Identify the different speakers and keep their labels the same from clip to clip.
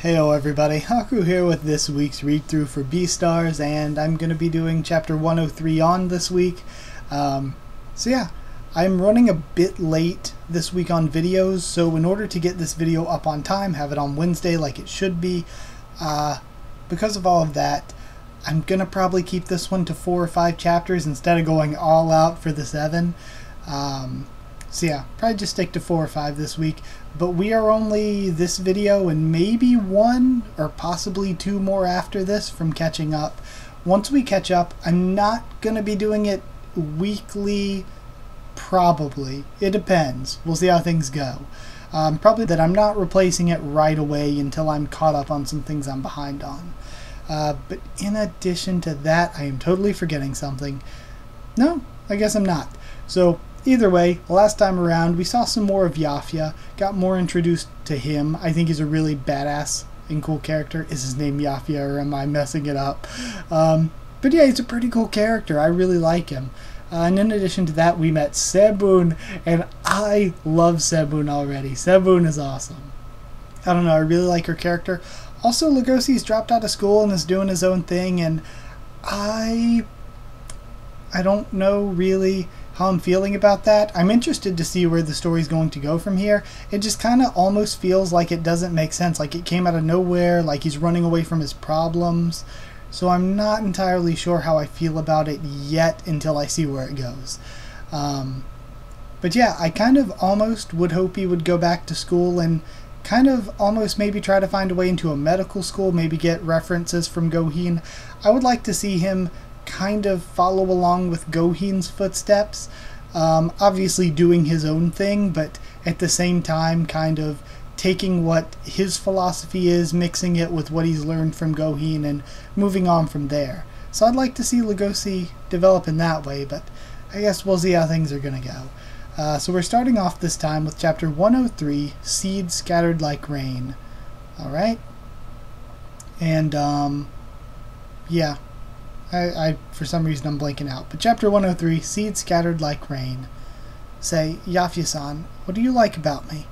Speaker 1: Heyo everybody, Haku here with this week's read-through for Beastars, and I'm going to be doing chapter 103 on this week. So yeah, I'm running a bit late this week on videos, so in order to get this video up on time, have it on Wednesday like it should be, because of all of that, I'm going to probably keep this one to 4 or 5 chapters instead of going all out for the 7. So yeah, probably just stick to 4 or 5 this week. But we are only this video and maybe 1 or possibly 2 more after this from catching up. Once we catch up, I'm not going to be doing it weekly, probably. It depends. We'll see how things go. Probably that I'm not replacing it right away until I'm caught up on some things I'm behind on. But in addition to that, I am totally forgetting something. No, I guess I'm not. So either way, last time around we saw some more of Yafia, got more introduced to him. I think he's a really badass and cool character. Is his name Yafia or am I messing it up? But yeah, he's a pretty cool character. I really like him. And in addition to that, we met Sebun, and I love Sebun already. Sebun is awesome. I don't know, I really like her character. Also, Legosi's dropped out of school and is doing his own thing, and I don't know really how I'm feeling about that. I'm interested to see where the story's going to go from here. It just kind of almost feels like it doesn't make sense, like it came out of nowhere, like he's running away from his problems. So I'm not entirely sure how I feel about it yet until I see where it goes. But yeah, I kind of almost would hope he would go back to school and kind of almost maybe try to find a way into a medical school, maybe get references from Goheen. I would like to see him kind of follow along with Goheen's footsteps, obviously doing his own thing, but at the same time kind of taking what his philosophy is, mixing it with what he's learned from Goheen, and moving on from there. So I'd like to see Legosi develop in that way, but I guess we'll see how things are going to go. So we're starting off this time with chapter 103, Seeds Scattered Like Rain. Alright? And, yeah. I for some reason I'm blanking out. But chapter 103, Seeds Scattered Like Rain. Say, Yafia-san, what do you like about me?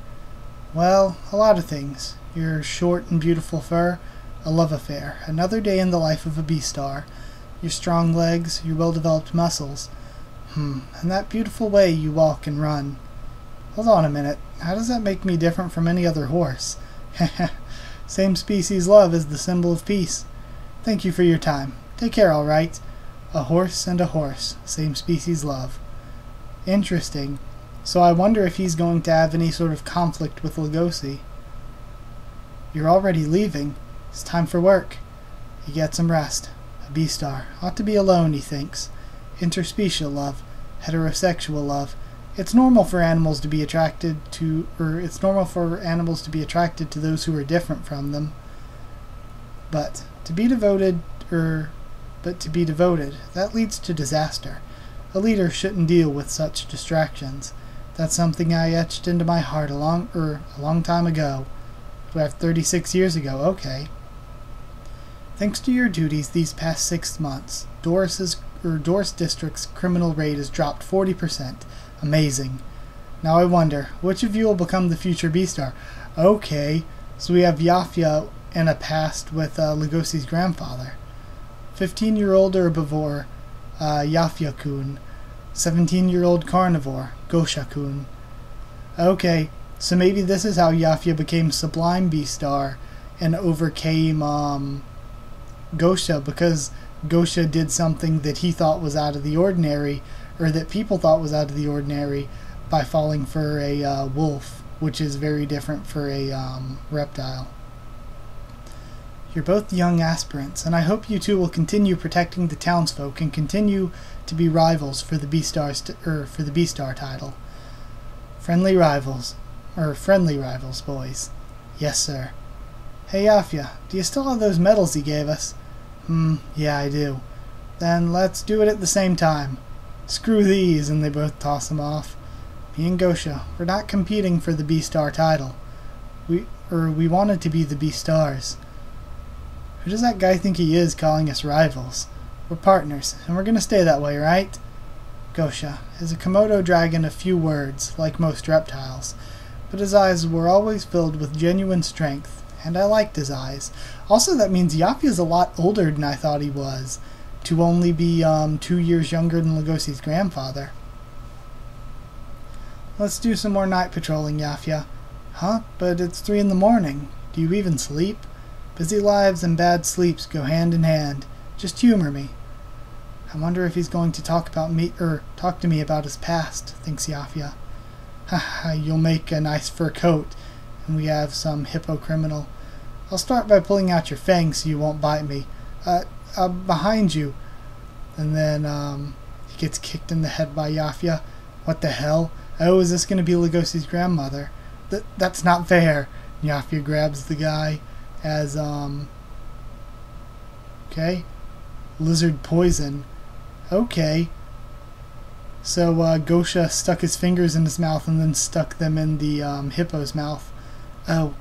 Speaker 1: Well, a lot of things. Your short and beautiful fur, a love affair, another day in the life of a Beastar, your strong legs, your well-developed muscles. And that beautiful way you walk and run. Hold on a minute. How does that make me different from any other horse? Same species love is the symbol of peace. Thank you for your time. Take care, all right. A horse and a horse. Same species love. Interesting. So I wonder if he's going to have any sort of conflict with Legosi. You're already leaving. It's time for work. You get some rest. A Beastar ought to be alone, he thinks. Interspecial love. Heterosexual love. It's normal for animals to be attracted to, it's normal for animals to be attracted to those who are different from them. But to be devoted, that leads to disaster. A leader shouldn't deal with such distractions. That's something I etched into my heart a long time ago. 36 years ago, okay. Thanks to your duties these past 6 months, Doris District's criminal rate has dropped 40%. Amazing. Now I wonder, which of you will become the future Beastar? Okay, so we have Yafia and a past with Legosi's grandfather. 15-year-old herbivore, Yafia-kun. 17-year-old carnivore, Gosha-kun. Okay, so maybe this is how Yafia became Sublime Beastar and overcame Gosha, because Gosha did something that he thought was out of the ordinary, or that people thought was out of the ordinary, by falling for a wolf, which is very different for a reptile. You're both young aspirants, and I hope you two will continue protecting the townsfolk and continue to be rivals for the Beastar title. Friendly rivals, boys. Yes, sir. Hey, Yafia, do you still have those medals he gave us? Yeah, I do. Then let's do it at the same time. Screw these, and they both toss them off. Me and Gosha, we're not competing for the Beastar title. We wanted to be the Beastars. Who does that guy think he is, calling us rivals? We're partners, and we're gonna stay that way, right? Gosha is a Komodo dragon of few words, like most reptiles, but his eyes were always filled with genuine strength and I liked his eyes. Also, that means Yaphia's a lot older than I thought he was, to only be 2 years younger than Legosi's grandfather. Let's do some more night patrolling, Yafia. Huh? But it's 3 in the morning. Do you even sleep? Busy lives and bad sleeps go hand in hand. Just humor me. I wonder if he's going to talk to me about his past, thinks Yafia. Haha, you'll make a nice fur coat, and we have some hippo criminal. I'll start by pulling out your fangs so you won't bite me. Behind you. And then, he gets kicked in the head by Yafia. What the hell? Oh, is this going to be Legosi's grandmother? That's not fair. Yafia grabs the guy as, okay. Lizard poison. Okay. So, Gosha stuck his fingers in his mouth and then stuck them in the, hippo's mouth. Oh.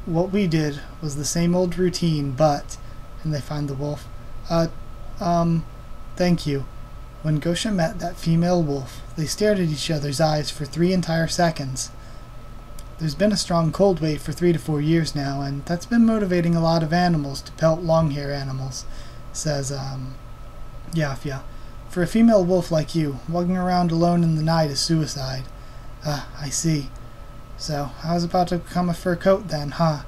Speaker 1: What we did was the same old routine, but... And they find the wolf. Thank you. When Gosha met that female wolf, they stared at each other's eyes for 3 entire seconds. There's been a strong cold wave for 3 to 4 years now, and that's been motivating a lot of animals to pelt long-hair animals, says, Yafia. For a female wolf like you, walking around alone in the night is suicide. I see. So, I was about to become a fur coat then, huh?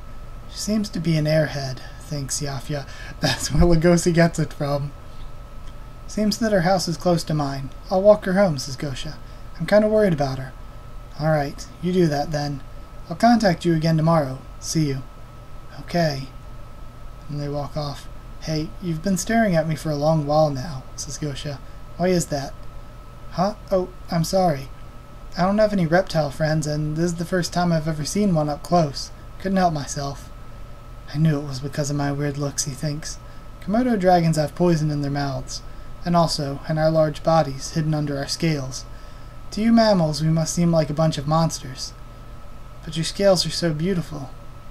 Speaker 1: She seems to be an airhead, thinks Yafia. That's where Legosi gets it from. Seems that her house is close to mine. I'll walk her home, says Gosha. I'm kind of worried about her. Alright, you do that then. I'll contact you again tomorrow. See you. Okay. And they walk off. Hey, you've been staring at me for a long while now, says Gosha. Why is that? Huh? Oh, I'm sorry. I don't have any reptile friends, and this is the first time I've ever seen one up close. Couldn't help myself. I knew it was because of my weird looks, he thinks. Komodo dragons have poison in their mouths, and also in our large bodies, hidden under our scales. To you mammals, we must seem like a bunch of monsters. But your scales are so beautiful,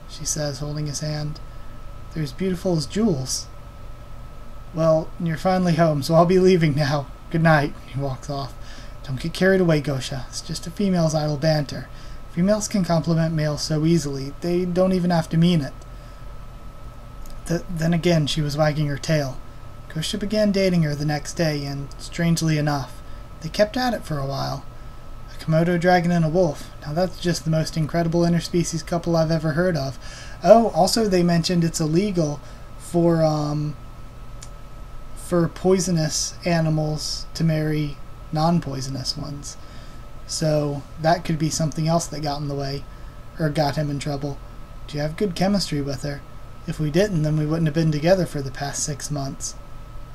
Speaker 1: she says, holding his hand. They're as beautiful as jewels. Well, you're finally home, so I'll be leaving now. Good night. He walks off. Don't get carried away, Gosha. It's just a female's idle banter. Females can compliment males so easily, they don't even have to mean it. Then again, she was wagging her tail. Gosha began dating her the next day, and, strangely enough, they kept at it for a while. A Komodo dragon and a wolf. Now that's just the most incredible interspecies couple I've ever heard of. Oh, also they mentioned it's illegal for poisonous animals to marry non-poisonous ones. So that could be something else that got in the way, or got him in trouble. Do you have good chemistry with her? If we didn't, then we wouldn't have been together for the past 6 months.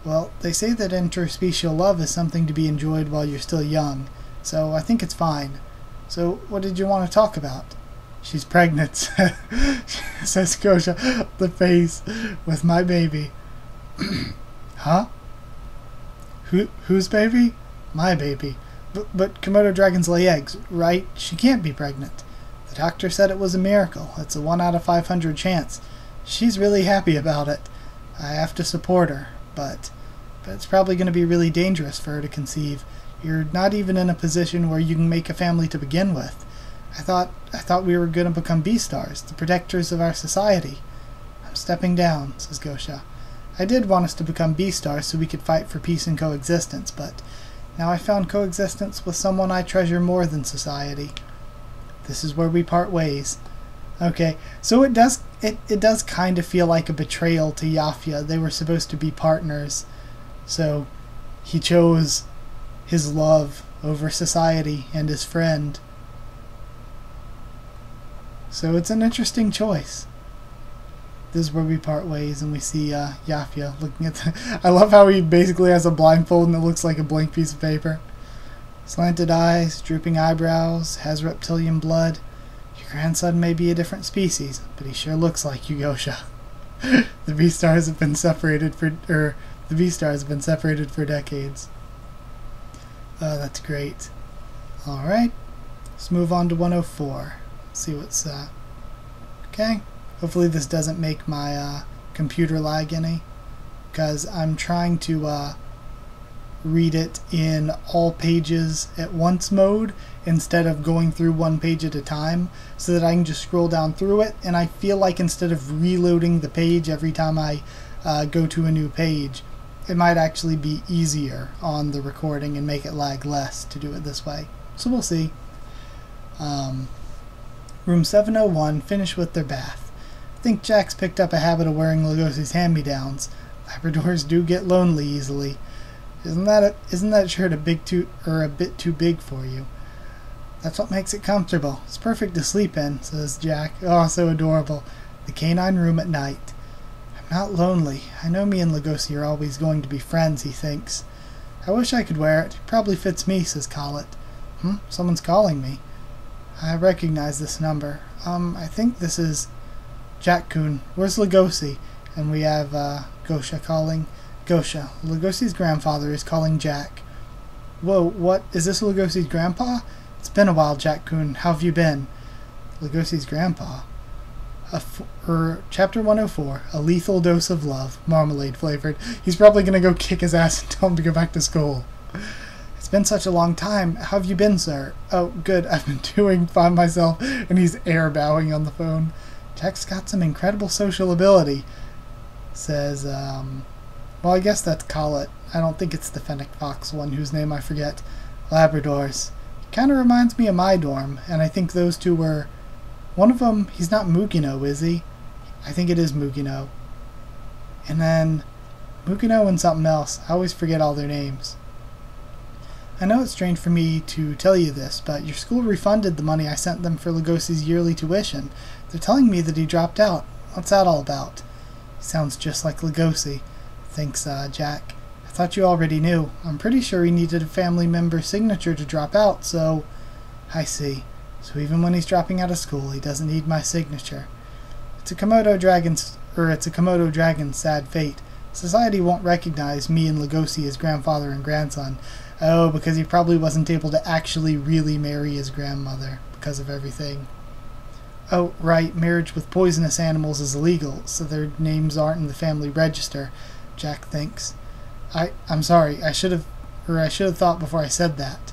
Speaker 1: Well, they say that interspecial love is something to be enjoyed while you're still young, so I think it's fine. So what did you want to talk about? She's pregnant, says Gosha, the face with my baby. Huh? Whose baby? My baby. But Komodo dragons lay eggs, right? She can't be pregnant. The doctor said it was a miracle. It's a 1 out of 500 chance. She's really happy about it. I have to support her, but it's probably going to be really dangerous for her to conceive. You're not even in a position where you can make a family to begin with. I thought we were going to become Beastars, the protectors of our society. I'm stepping down, says Gosha. I did want us to become Beastars so we could fight for peace and coexistence, but now I found coexistence with someone I treasure more than society. This is where we part ways. Okay, so it does kind of feel like a betrayal to Yafia. They were supposed to be partners, so he chose his love over society and his friend. So it's an interesting choice. This is where we part ways, and we see Yafia looking at the... I love how he basically has a blindfold and it looks like a blank piece of paper. Slanted eyes, drooping eyebrows, has reptilian blood. Your grandson may be a different species, but he sure looks like you, Gosha. The Beastars have been separated for decades. Oh, that's great. Alright, let's move on to 104. See what's okay. Hopefully this doesn't make my computer lag any, because I'm trying to read it in all pages at once mode instead of going through one page at a time, so that I can just scroll down through it, and I feel like instead of reloading the page every time I go to a new page, it might actually be easier on the recording and make it lag less to do it this way. So we'll see. Room 701, finish with their bath. I think Jack's picked up a habit of wearing Lugosi's hand-me-downs. Labradors do get lonely easily. Isn't that shirt a bit too big for you? That's what makes it comfortable. It's perfect to sleep in, says Jack. Oh, so adorable. The canine room at night. I'm not lonely. I know me and Lugosi are always going to be friends, he thinks. I wish I could wear it. It probably fits me, says Collet. Someone's calling me. I recognize this number. I think this is Jack-kun. Where's Lugosi? And we have Gosha calling. Gosha, Lugosi's grandfather is calling Jack. Whoa, what? Is this Lugosi's grandpa? It's been a while, Jack-kun. How have you been? Lugosi's grandpa. Chapter 104, A Lethal Dose of Love, marmalade flavored. He's probably going to go kick his ass and tell him to go back to school. It's been such a long time. How have you been, sir? Oh, good. I've been doing fine myself. And he's air bowing on the phone. Jack's got some incredible social ability. Says, well, I guess that's Collet. I don't think it's the Fennec Fox one, whose name I forget. Labradors. Kind of reminds me of my dorm, and I think those two were... One of them, he's not Mugino, is he? I think it is Mugino. And then Mugino and something else. I always forget all their names. I know it's strange for me to tell you this, but your school refunded the money I sent them for Lugosi's yearly tuition. They're telling me that he dropped out. What's that all about? He sounds just like Lugosi. Thanks, Jack. I thought you already knew. I'm pretty sure he needed a family member's signature to drop out, so... I see. So even when he's dropping out of school, he doesn't need my signature. It's a Komodo dragon's sad fate. Society won't recognize me and Lugosi as grandfather and grandson. Oh, because he probably wasn't able to actually really marry his grandmother because of everything. Oh, right, marriage with poisonous animals is illegal, so their names aren't in the family register, Jack thinks. I'm sorry, I should have thought before I said that.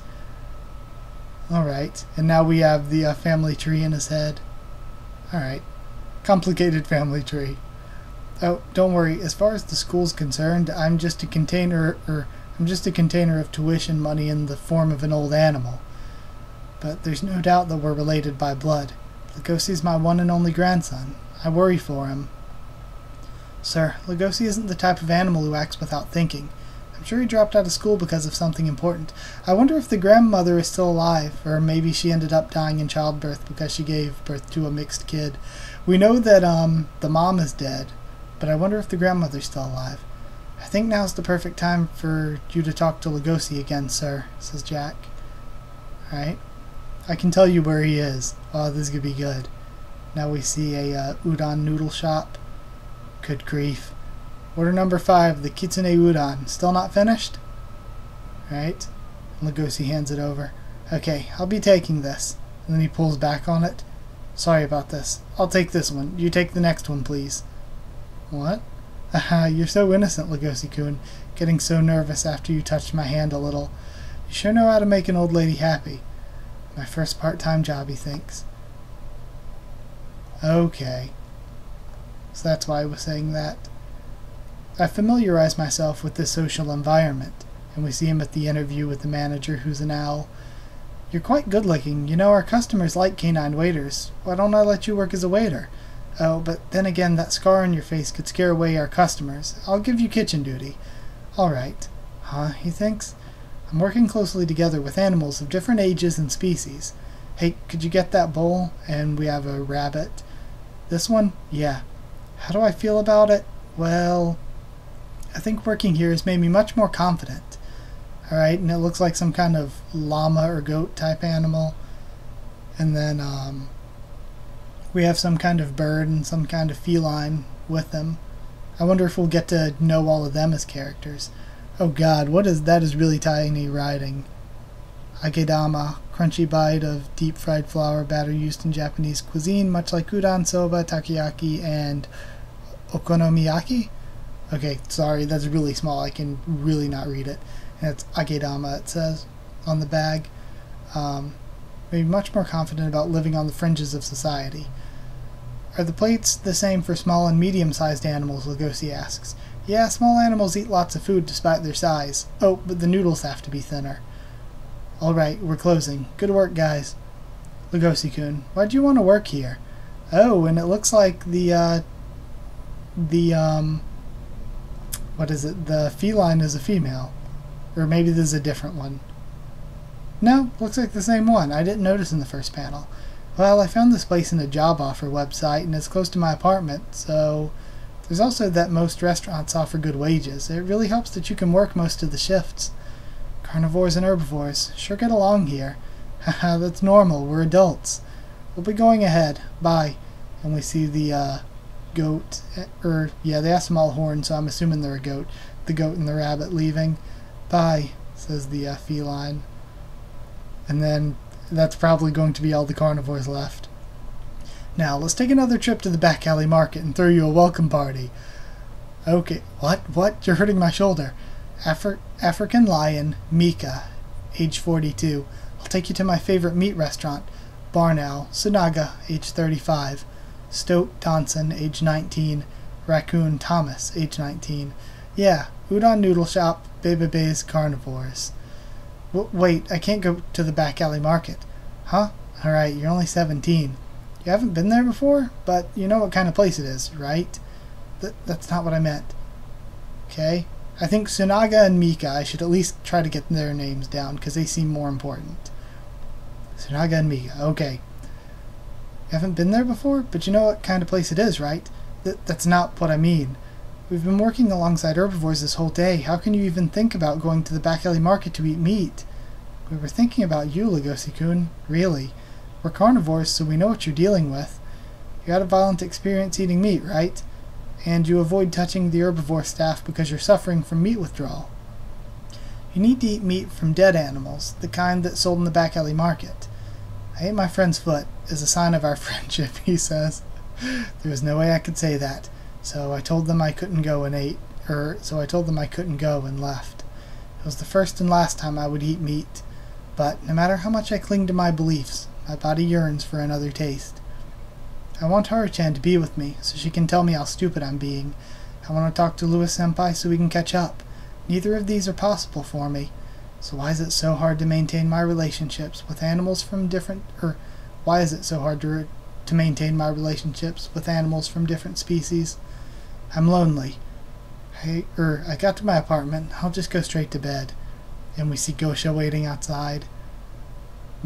Speaker 1: Alright, and now we have the family tree in his head. Alright, complicated family tree. Oh, don't worry, as far as the school's concerned, I'm just a container of tuition money in the form of an old animal. But there's no doubt that we're related by blood. Lugosi's my one and only grandson. I worry for him. Sir, Lugosi isn't the type of animal who acts without thinking. I'm sure he dropped out of school because of something important. I wonder if the grandmother is still alive, or maybe she ended up dying in childbirth because she gave birth to a mixed kid. We know that the mom is dead, but I wonder if the grandmother's still alive. I think now's the perfect time for you to talk to Lugosi again, sir, says Jack. Alright. I can tell you where he is. Oh, this could be good. Now we see a udon noodle shop. Good grief. Order number 5, the Kitsune Udon. Still not finished? Right. Lugosi hands it over. Okay, I'll be taking this. And then he pulls back on it. Sorry about this. I'll take this one. You take the next one, please. What? Haha, you're so innocent, Lugosi-kun. Getting so nervous after you touched my hand a little. You sure know how to make an old lady happy. My first part-time job, he thinks. Okay. So that's why I was saying that. I familiarize myself with this social environment, and we see him at the interview with the manager, who's an owl. You're quite good-looking. You know, our customers like canine waiters. Why don't I let you work as a waiter? Oh, but then again, that scar on your face could scare away our customers. I'll give you kitchen duty. All right. Huh, he thinks. I'm working closely together with animals of different ages and species. Hey, could you get that bowl? And we have a rabbit. This one? Yeah. How do I feel about it? Well, I think working here has made me much more confident. Alright, and it looks like some kind of llama or goat type animal. And then we have some kind of bird and some kind of feline with them. I wonder if we'll get to know all of them as characters. Oh god, what is that? Is really tiny writing. Agedama, crunchy bite of deep fried flour batter used in Japanese cuisine, much like udon, soba, takoyaki, and okonomiyaki? Okay, sorry, that's really small. I can really not read it. And it's Agedama, it says on the bag. Be much more confident about living on the fringes of society. Are the plates the same for small and medium-sized animals? Lugosi asks. Yeah, small animals eat lots of food despite their size. Oh, but the noodles have to be thinner. Alright, we're closing. Good work, guys. Lugosi-kun, why do you want to work here? Oh, and it looks like the what is it? The feline is a female. Or maybe this is a different one. No, looks like the same one. I didn't notice in the first panel. Well, I found this place in a job offer website, and it's close to my apartment, so there's also that most restaurants offer good wages. It really helps that you can work most of the shifts. Carnivores and herbivores sure get along here. Haha, that's normal. We're adults. We'll be going ahead. Bye. And we see the goat, yeah, they have small horns, so I'm assuming they're a goat. The goat and the rabbit leaving. Bye, says the feline. And then that's probably going to be all the carnivores left. Now, let's take another trip to the back alley market and throw you a welcome party. Okay, what? You're hurting my shoulder. African lion, Mika, age 42. I'll take you to my favorite meat restaurant. Barn Owl, Sunaga, age 35. Stoat Donson, age 19. Raccoon Thomas, age 19. Yeah, Udon Noodle Shop, Bebe's Carnivores. Wait, I can't go to the back alley market. Huh? Alright, you're only 17. You haven't been there before? But you know what kind of place it is, right? That's not what I meant. Okay? I think Sunaga and Mika, I should at least try to get their names down, because they seem more important. Sunaga and Mika, okay. You haven't been there before? But you know what kind of place it is, right? That's not what I mean. We've been working alongside herbivores this whole day. How can you even think about going to the back alley market to eat meat? We were thinking about you, Lugosi-kun. Really. We're carnivores, so we know what you're dealing with. You had a violent experience eating meat, right? And you avoid touching the herbivore staff because you're suffering from meat withdrawal. You need to eat meat from dead animals, the kind that's sold in the back alley market. I ate my friend's foot as a sign of our friendship, he says. There was no way I could say that. So I told them I couldn't go and left. It was the first and last time I would eat meat, but no matter how much I cling to my beliefs, my body yearns for another taste. I want Haru-chan to be with me, so she can tell me how stupid I'm being. I want to talk to Lewis-senpai so we can catch up. Neither of these are possible for me. So why is it so hard to maintain my relationships with animals from different, why is it so hard to maintain my relationships with animals from different species? I'm lonely. I got to my apartment. I'll just go straight to bed. And we see Gosha waiting outside.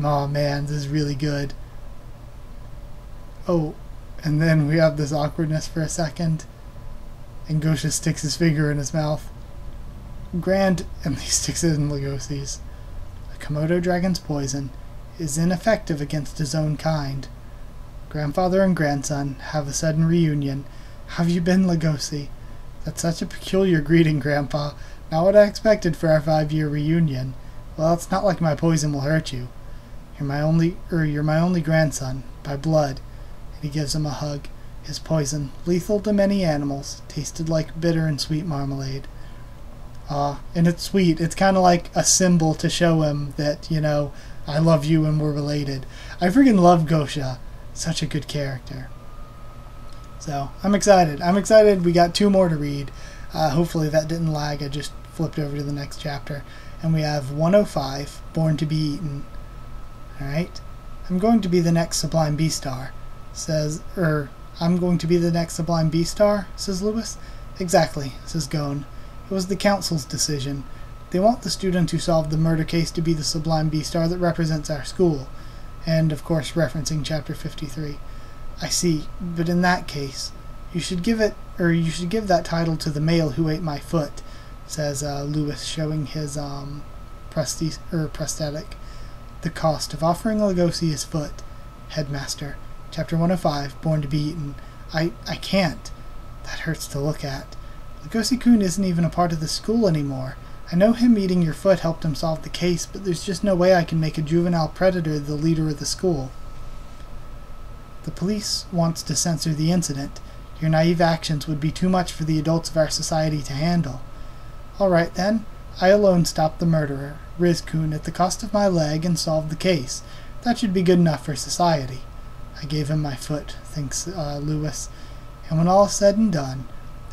Speaker 1: Oh man, this is really good. Oh, and then we have this awkwardness for a second. And Gosha sticks his finger in his mouth. And he sticks it in Lugosi's. A Komodo dragon's poison is ineffective against his own kind. Grandfather and grandson have a sudden reunion. How have you been, Lugosi? That's such a peculiar greeting, Grandpa. Not what I expected for our 5-year reunion. Well, it's not like my poison will hurt you. You're my only grandson, by blood. And he gives him a hug. His poison, lethal to many animals, tasted like bitter and sweet marmalade. And it's sweet. It's kind of like a symbol to show him that, you know, I love you and we're related. I freaking love Gosha. Such a good character. So, I'm excited. We got 2 more to read. Hopefully that didn't lag. I just flipped over to the next chapter. And we have 105, Born to be Eaten. Alright. I'm going to be the next Sublime Beastar. I'm going to be the next Sublime Beastar, says Lewis. Exactly, says Gon. It was the council's decision. They want the student who solved the murder case to be the Sublime Beastar that represents our school. And, of course, referencing Chapter 53. I see, but in that case, you should give that title to the male who ate my foot, says Lewis, showing his prosthetic. The cost of offering Lugosi his foot. Headmaster. Chapter 105, Born to be Eaten. I can't. That hurts to look at. Lugosi-kun isn't even a part of the school anymore. I know him eating your foot helped him solve the case, but there's just no way I can make a juvenile predator the leader of the school. The police wants to censor the incident. Your naive actions would be too much for the adults of our society to handle. All right, then. I alone stopped the murderer, Rizkun, at the cost of my leg and solved the case. That should be good enough for society. I gave him my foot, thinks Lewis, and when all is said and done,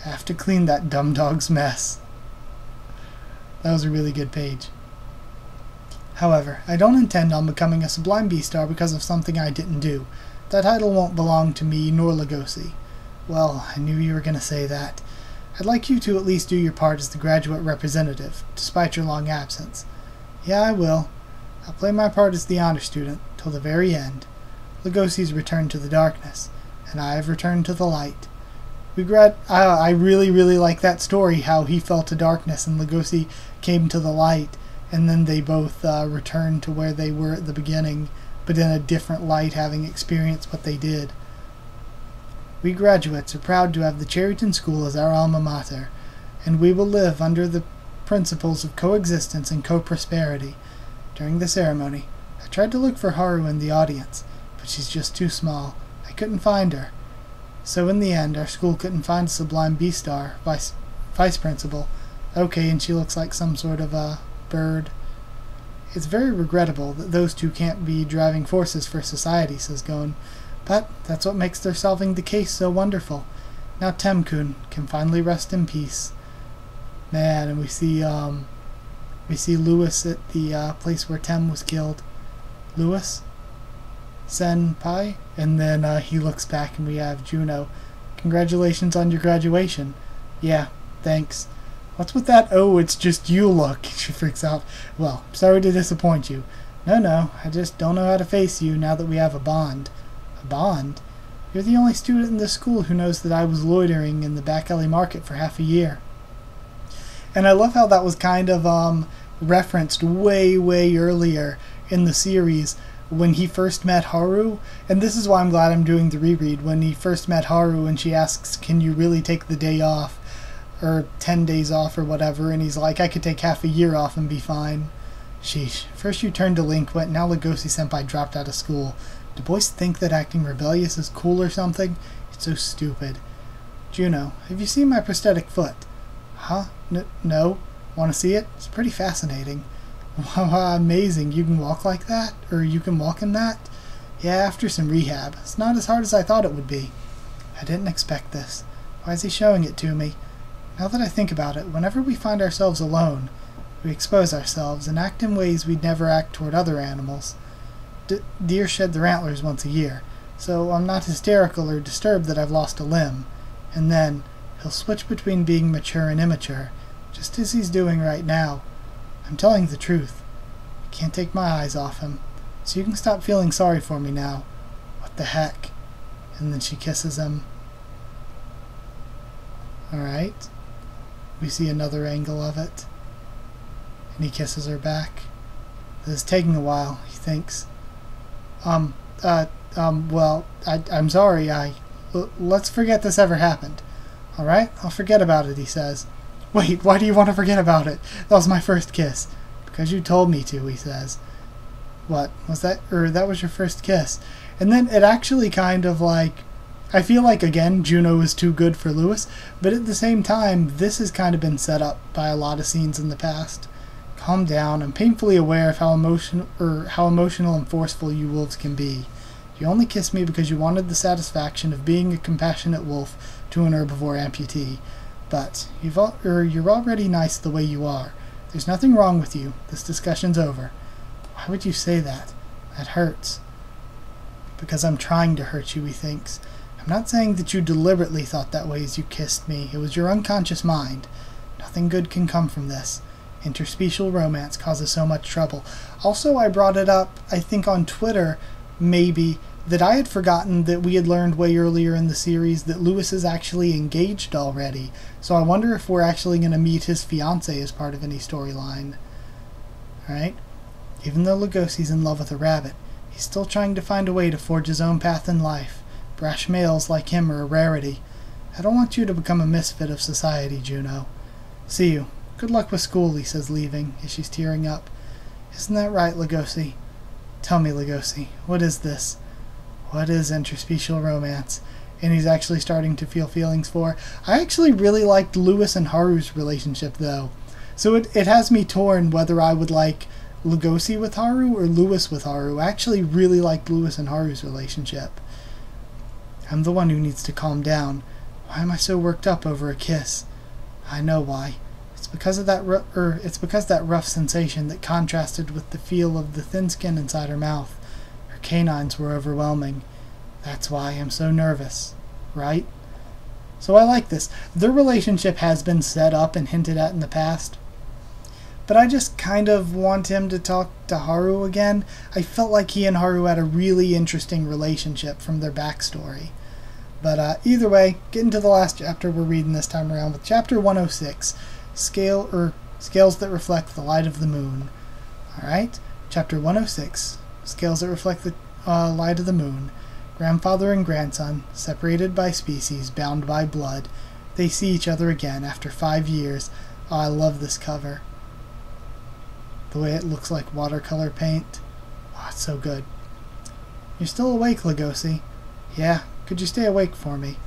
Speaker 1: I have to clean that dumb dog's mess. That was a really good page. However, I don't intend on becoming a Sublime Beastar because of something I didn't do. That title won't belong to me nor Lugosi. Well, I knew you were going to say that. I'd like you to at least do your part as the graduate representative, despite your long absence. Yeah, I will. I'll play my part as the honor student, till the very end. Lugosi's returned to the darkness, and I have returned to the light. I really like that story, how he fell to darkness and Lugosi came to the light, and then they both returned to where they were at the beginning, but in a different light, having experienced what they did. We graduates are proud to have the Cherryton School as our alma mater, and we will live under the principles of coexistence and co-prosperity. During the ceremony, I tried to look for Haru in the audience, but she's just too small. I couldn't find her. So in the end, our school couldn't find a Sublime Beastar, vice principal. Okay, and she looks like some sort of a bird. It's very regrettable that those two can't be driving forces for society, says Gon. But that's what makes their solving the case so wonderful. Now Temkun can finally rest in peace. Man, and we see Lewis at the place where Tem was killed. Lewis? Senpai? And then he looks back and we have Juno. Congratulations on your graduation. Yeah, thanks. What's with that, oh, it's just you look? She freaks out. Well, sorry to disappoint you. No, I just don't know how to face you now that we have a bond. A bond? You're the only student in this school who knows that I was loitering in the back alley market for half a year. And I love how that was kind of referenced way earlier in the series when he first met Haru. And this is why I'm glad I'm doing the reread. When he first met Haru and she asks, can you really take the day off? Or 10 days off or whatever. And he's like, I could take half a year off and be fine. Sheesh. First you turned delinquent, now Lugosi-senpai dropped out of school. Do boys think that acting rebellious is cool or something? It's so stupid. Juno, have you seen my prosthetic foot? Huh? No. Want to see it? It's pretty fascinating. Wow, amazing. You can walk like that? Or you can walk in that? Yeah, after some rehab. It's not as hard as I thought it would be. I didn't expect this. Why is he showing it to me? Now that I think about it, whenever we find ourselves alone, we expose ourselves and act in ways we'd never act toward other animals. Deer shed their antlers once a year, so I'm not hysterical or disturbed that I've lost a limb. And then, he'll switch between being mature and immature, just as he's doing right now. I'm telling the truth. I can't take my eyes off him, so you can stop feeling sorry for me now. What the heck? And then she kisses him. Alright. We see another angle of it. And he kisses her back. This is taking a while, he thinks. Well, I'm sorry, let's forget this ever happened. Alright, I'll forget about it, he says. Wait, why do you want to forget about it? That was my first kiss. Because you told me to, he says. What, was that, or that was your first kiss? And then it actually kind of like, I feel like, again, Juno is too good for Lewis, but at the same time, this has kind of been set up by a lot of scenes in the past. Calm down. I'm painfully aware of how emotional and forceful you wolves can be. You only kissed me because you wanted the satisfaction of being a compassionate wolf to an herbivore amputee. But you're already nice the way you are. There's nothing wrong with you. This discussion's over. Why would you say that? That hurts. Because I'm trying to hurt you, he thinks. I'm not saying that you deliberately thought that way as you kissed me. It was your unconscious mind. Nothing good can come from this. Interspecial romance causes so much trouble. Also, I brought it up, I think on Twitter, maybe, that I had forgotten that we had learned way earlier in the series that Lewis is actually engaged already. So I wonder if we're actually going to meet his fiancée as part of any storyline. Alright? Even though Lugosi's in love with a rabbit, he's still trying to find a way to forge his own path in life. Brash males like him are a rarity. I don't want you to become a misfit of society, Juno. See you. Good luck with school, he says, leaving, as she's tearing up. Isn't that right, Lugosi? Tell me, Lugosi, what is this? What is interspecial romance? And he's actually starting to feel feelings for. I actually really liked Lewis and Haru's relationship, though. So it has me torn whether I would like Legoshi with Haru or Lewis with Haru. I actually really like Lewis and Haru's relationship. I'm the one who needs to calm down. Why am I so worked up over a kiss? I know why. It's because that rough sensation that contrasted with the feel of the thin skin inside her mouth. Her canines were overwhelming. That's why I'm so nervous, right? So I like this. Their relationship has been set up and hinted at in the past, but I just kind of want him to talk to Haru again. I felt like he and Haru had a really interesting relationship from their backstory. But either way, getting to the last chapter we're reading this time around with chapter 106, Scales that Reflect the Light of the Moon. Alright, chapter 106, Scales that Reflect the Light of the Moon. Grandfather and grandson, separated by species, bound by blood. They see each other again after 5 years. Oh, I love this cover. The way it looks like watercolor paint. Oh, it's so good. You're still awake, Legoshi? Yeah, could you stay awake for me?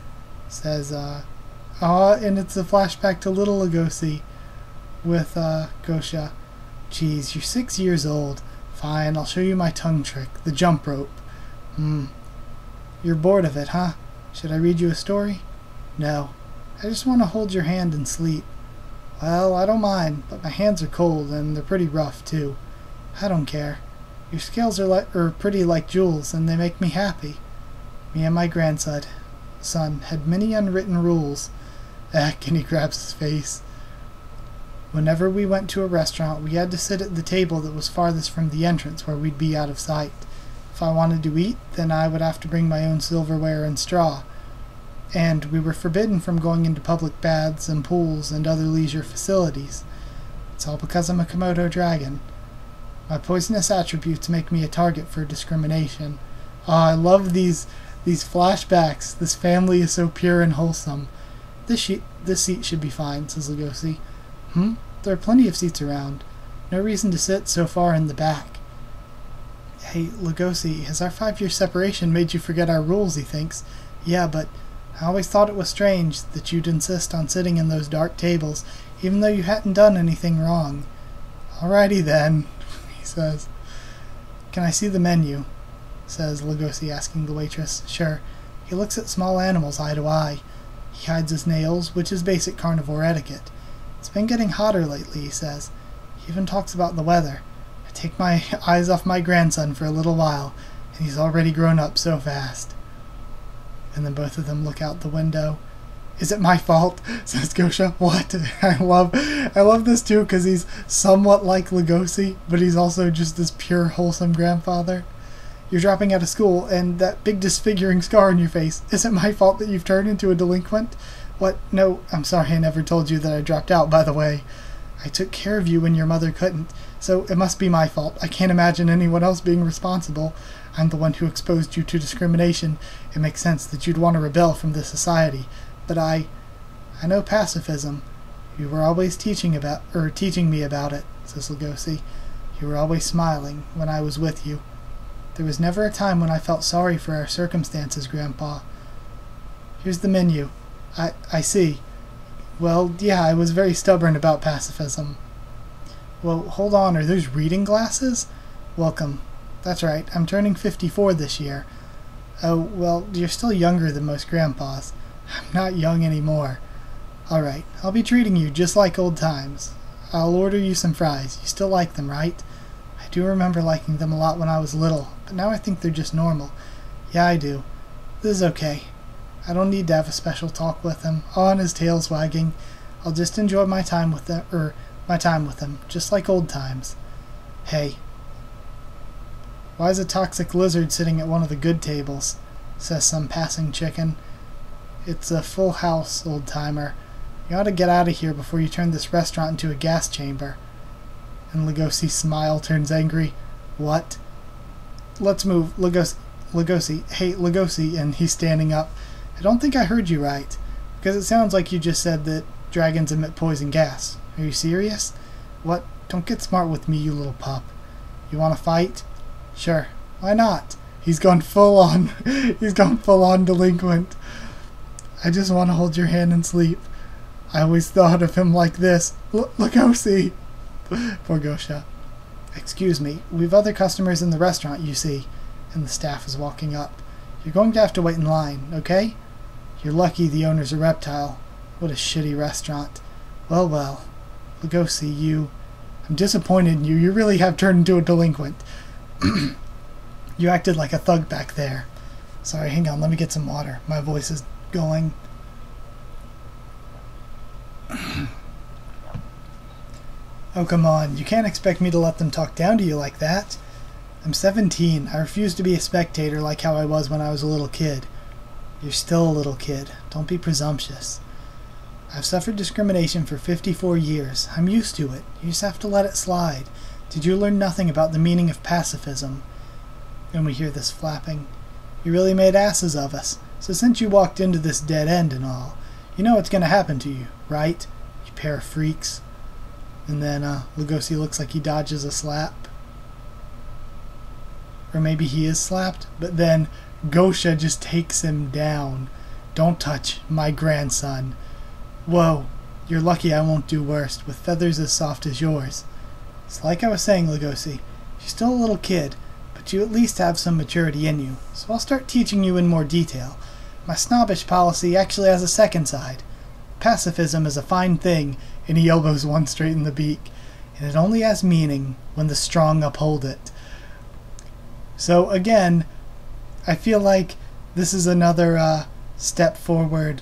Speaker 1: Says, and it's a flashback to little Legoshi with, Gosha. Geez, you're 6 years old. Fine, I'll show you my tongue trick, the jump rope. You're bored of it, huh? Should I read you a story? No. I just want to hold your hand and sleep. Well, I don't mind, but my hands are cold and they're pretty rough, too. I don't care. Your scales are pretty like jewels, and they make me happy. Me and my grandson had many unwritten rules. And he grabs his face. Whenever we went to a restaurant, we had to sit at the table that was farthest from the entrance, where we'd be out of sight. If I wanted to eat, then I would have to bring my own silverware and straw. And we were forbidden from going into public baths and pools and other leisure facilities. It's all because I'm a Komodo dragon. My poisonous attributes make me a target for discrimination. I love these flashbacks. This family is so pure and wholesome. This seat should be fine, says Legoshi. There are plenty of seats around. No reason to sit so far in the back. Hey, Legoshi, has our 5-year separation made you forget our rules, he thinks. Yeah, but I always thought it was strange that you'd insist on sitting in those dark tables, even though you hadn't done anything wrong. Alrighty then, he says. Can I see the menu? Says Legoshi, asking the waitress. Sure. He looks at small animals eye to eye. He hides his nails, which is basic carnivore etiquette. It's been getting hotter lately, he says. He even talks about the weather. I take my eyes off my grandson for a little while, and he's already grown up so fast. And then both of them look out the window. Is it my fault? Says Gosha. What? I love this too, because he's somewhat like Legoshi, but he's also just this pure, wholesome grandfather. You're dropping out of school, and that big disfiguring scar on your face. Is it my fault that you've turned into a delinquent? What? No, I'm sorry I never told you that I dropped out, by the way. I took care of you when your mother couldn't, so it must be my fault. I can't imagine anyone else being responsible. I'm the one who exposed you to discrimination. It makes sense that you'd want to rebel from this society. But I know pacifism. You were always teaching me about it, says Legoshi. You were always smiling when I was with you. There was never a time when I felt sorry for our circumstances, Grandpa. Here's the menu. I see. Well, yeah, I was very stubborn about pacifism. Well, hold on, are those reading glasses? Welcome. That's right, I'm turning 54 this year. Oh, well, you're still younger than most grandpas. I'm not young anymore. Alright, I'll be treating you just like old times. I'll order you some fries. You still like them, right? I do remember liking them a lot when I was little, but now I think they're just normal. Yeah, I do. This is okay. I don't need to have a special talk with him. On his tail's wagging. I'll just enjoy my time with him, just like old times. Hey. Why is a toxic lizard sitting at one of the good tables? Says some passing chicken. It's a full house, old-timer. You ought to get out of here before you turn this restaurant into a gas chamber. And Legoshi's smile turns angry. What? Let's move. Legoshi. Hey, Legoshi. And he's standing up. I don't think I heard you right. Because it sounds like you just said that dragons emit poison gas. Are you serious? What? Don't get smart with me, you little pup. You want to fight? Sure. Why not? He's gone full on. He's gone full on delinquent. I just want to hold your hand and sleep. I always thought of him like this. Lugosi! Poor Gosha. Excuse me, we've other customers in the restaurant, you see. And the staff is walking up. You're going to have to wait in line, okay? You're lucky the owner's a reptile. What a shitty restaurant. Well, well. Lugosi, you... I'm disappointed in you. You really have turned into a delinquent. You acted like a thug back there. Sorry, hang on, let me get some water. My voice is going. Oh, come on. You can't expect me to let them talk down to you like that. I'm 17. I refuse to be a spectator like how I was when I was a little kid. You're still a little kid. Don't be presumptuous. I've suffered discrimination for 54 years. I'm used to it. You just have to let it slide. Did you learn nothing about the meaning of pacifism? And we hear this flapping. You really made asses of us. So since you walked into this dead end and all, you know what's going to happen to you, right? You pair of freaks. And then Lugosi looks like he dodges a slap. Or maybe he is slapped, but then Gosha just takes him down. Don't touch my grandson. Whoa, you're lucky I won't do worse, with feathers as soft as yours. It's like I was saying, Lugosi, you're still a little kid, but you at least have some maturity in you, so I'll start teaching you in more detail. My snobbish policy actually has a second side. Pacifism is a fine thing, and he elbows one straight in the beak, and it only has meaning when the strong uphold it. So again, I feel like this is another step forward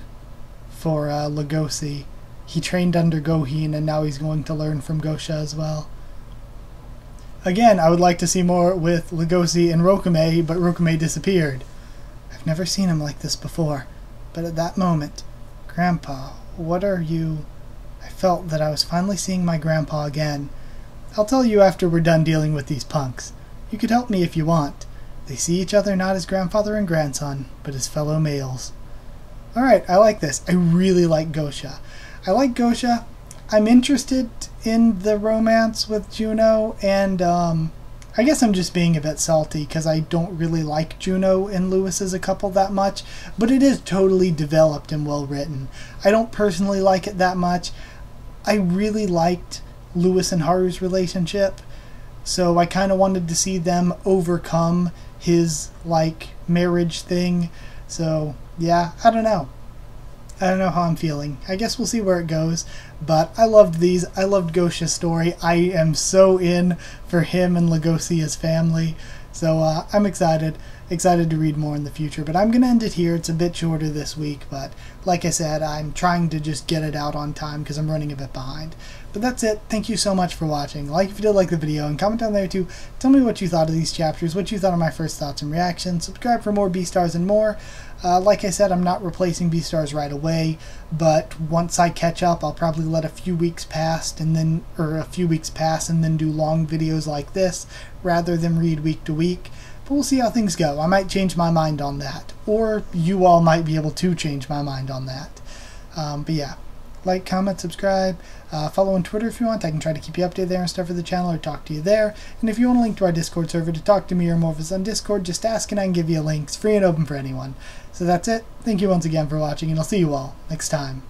Speaker 1: for Lugosi. He trained under Goheen, and now he's going to learn from Gosha as well. Again, I would like to see more with Lugosi and Rokume, but Rokume disappeared. I've never seen him like this before, but at that moment, Grandpa, what are you... I felt that I was finally seeing my grandpa again. I'll tell you after we're done dealing with these punks. You could help me if you want. They see each other not as grandfather and grandson, but as fellow males. Alright, I like this. I really like Gosha. I like Gosha. I'm interested in the romance with Juno, and I guess I'm just being a bit salty because I don't really like Juno and Lewis as a couple that much, but it is totally developed and well written. I don't personally like it that much. I really liked Lewis and Haru's relationship, so I kind of wanted to see them overcome his, like, marriage thing. So, yeah, I don't know. I don't know how I'm feeling. I guess we'll see where it goes. But I loved these. I loved Gosha's story. I am so in for him and Lugosi's family. So I'm excited to read more in the future. But I'm going to end it here. It's a bit shorter this week. But like I said, I'm trying to just get it out on time because I'm running a bit behind. But that's it. Thank you so much for watching. Like if you did like the video, and comment down there too. Tell me what you thought of these chapters, what you thought of my first thoughts and reactions. Subscribe for more Beastars and more. Like I said, I'm not replacing Beastars right away, but once I catch up, I'll probably let a few weeks pass and then do long videos like this rather than read week to week. But we'll see how things go. I might change my mind on that, or you all might be able to change my mind on that. But yeah, like, comment, subscribe, follow on Twitter if you want. I can try to keep you updated there and stuff for the channel or talk to you there. And if you want a link to our Discord server to talk to me or more of us on Discord, just ask and I can give you a link. It's free and open for anyone. So that's it. Thank you once again for watching, and I'll see you all next time.